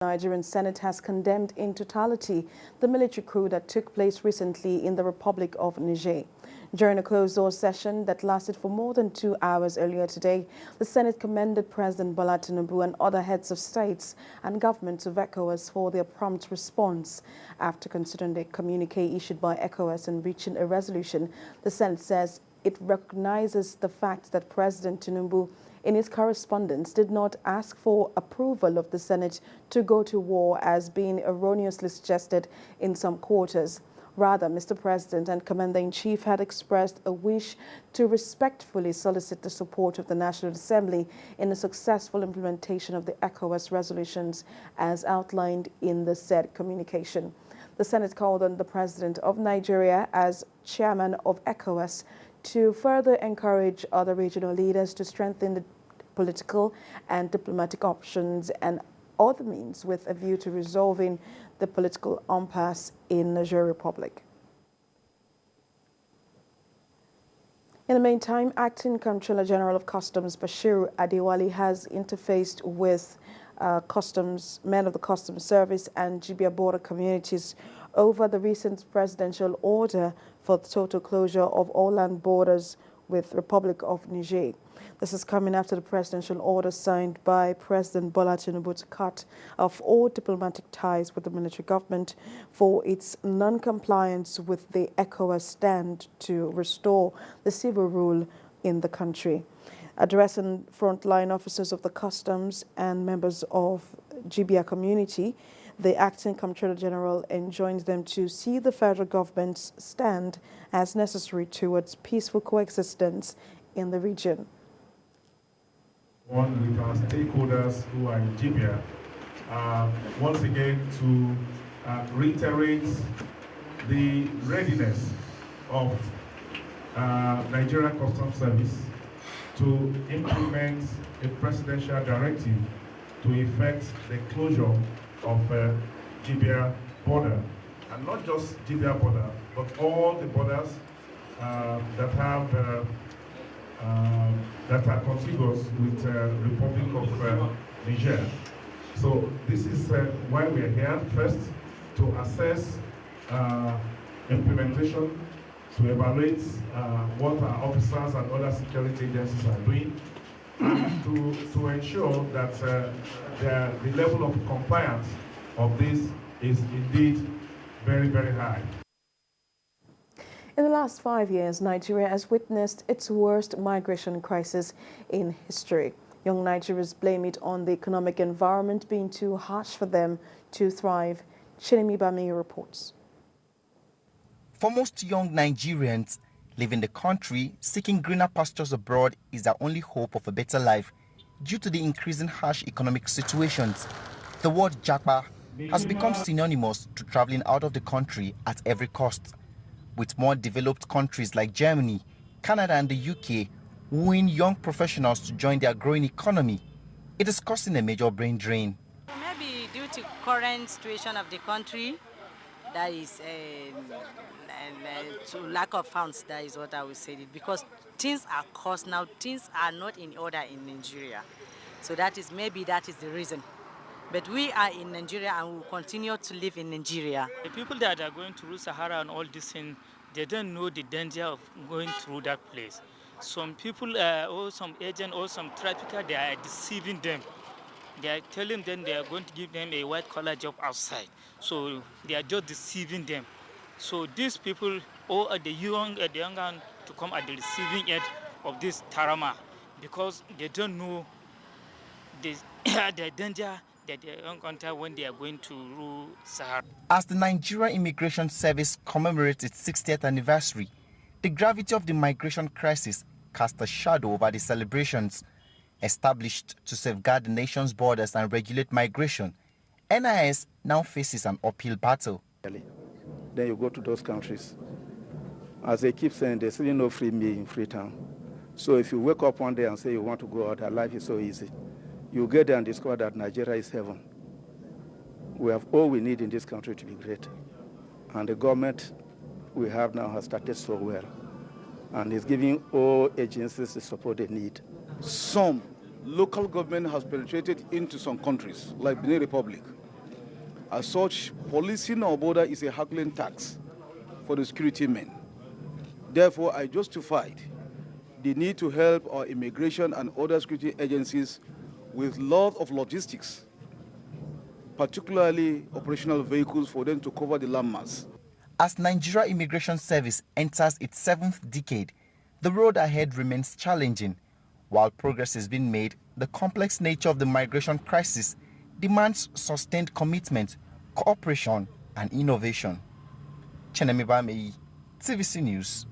The Nigerian Senate has condemned in totality the military coup that took place recently in the Republic of Niger. During a closed-door session that lasted for more than 2 hours earlier today, the Senate commended President Bola Tinubu and other heads of states and governments of ECOWAS for their prompt response. After considering the communique issued by ECOWAS and reaching a resolution, the Senate says it recognizes the fact that President Tinubu in his correspondence did not ask for approval of the Senate to go to war as being erroneously suggested in some quarters. Rather, Mr. President and Commander-in-Chief had expressed a wish to respectfully solicit the support of the National Assembly in the successful implementation of the ECOWAS resolutions as outlined in the said communication. The Senate called on the President of Nigeria as chairman of ECOWAS to further encourage other regional leaders to strengthen the political and diplomatic options and other means with a view to resolving the political impasse in Niger Republic. In the meantime, Acting Comptroller General of Customs Bashir Adewale has interfaced with men of the Customs Service and Jibia border communities over the recent presidential order for the total closure of all land borders with Republic of Niger. This is coming after the presidential order signed by President Bola Tinubu to cut off all diplomatic ties with the military government for its non-compliance with the ECOWAS stand to restore the civil rule in the country. Addressing frontline officers of the customs and members of Jibia community, the Acting Comptroller General enjoins them to see the federal government's stand as necessary towards peaceful coexistence in the region. One with our stakeholders who are in Jibia, once again to reiterate the readiness of Nigeria Customs Service to implement a presidential directive to effect the closure of Jibia border, and not just Jibia border, but all the borders that have that are contiguous with Republic of Niger. So this is why we are here. First, to assess implementation, to evaluate what our officers and other security agencies are doing, and to ensure that the level of compliance of this is indeed very, very high. In the last 5 years, Nigeria has witnessed its worst migration crisis in history. Young Nigerians blame it on the economic environment being too harsh for them to thrive. Chinemi Bami reports. For most young Nigerians, leaving the country, seeking greener pastures abroad is their only hope of a better life due to the increasing harsh economic situations. The word japa has become synonymous to traveling out of the country at every cost, with more developed countries like Germany, Canada and the UK wooing young professionals to join their growing economy. It is causing a major brain drain. Maybe due to current situation of the country, that is to lack of funds, that is what I would say. Because things are cost now, things are not in order in Nigeria. So that is the reason. But we are in Nigeria and we will continue to live in Nigeria. The people that are going through Sahara and all this thing, they don't know the danger of going through that place. Some people or some agent or some trafficker, they are deceiving them. They are telling them they are going to give them a white-collar job outside. So they are just deceiving them. So these people, or the young to come at the receiving end of this tarama, because they don't know the danger that they encounter when they are going to rule Sahara. As the Nigeria Immigration Service commemorates its 60th anniversary, the gravity of the migration crisis cast a shadow over the celebrations. Established to safeguard the nation's borders and regulate migration, NIS now faces an uphill battle. Then you go to those countries. As they keep saying, there's really no free meal in Freetown. So if you wake up one day and say you want to go out, life is so easy. You get there and discover that Nigeria is heaven. We have all we need in this country to be great. And the government we have now has started so well. And is giving all agencies the support they need. Some local government has penetrated into some countries, like Benin Republic. As such, policing our border is a haggling tax for the security men. Therefore, I justified the need to help our immigration and other security agencies with lots of logistics, particularly operational vehicles for them to cover the landmass. As Nigeria Immigration Service enters its 7th decade, the road ahead remains challenging. While progress has been made, the complex nature of the migration crisis demands sustained commitment, cooperation, and innovation. Chenemi Bameyi, TVC News.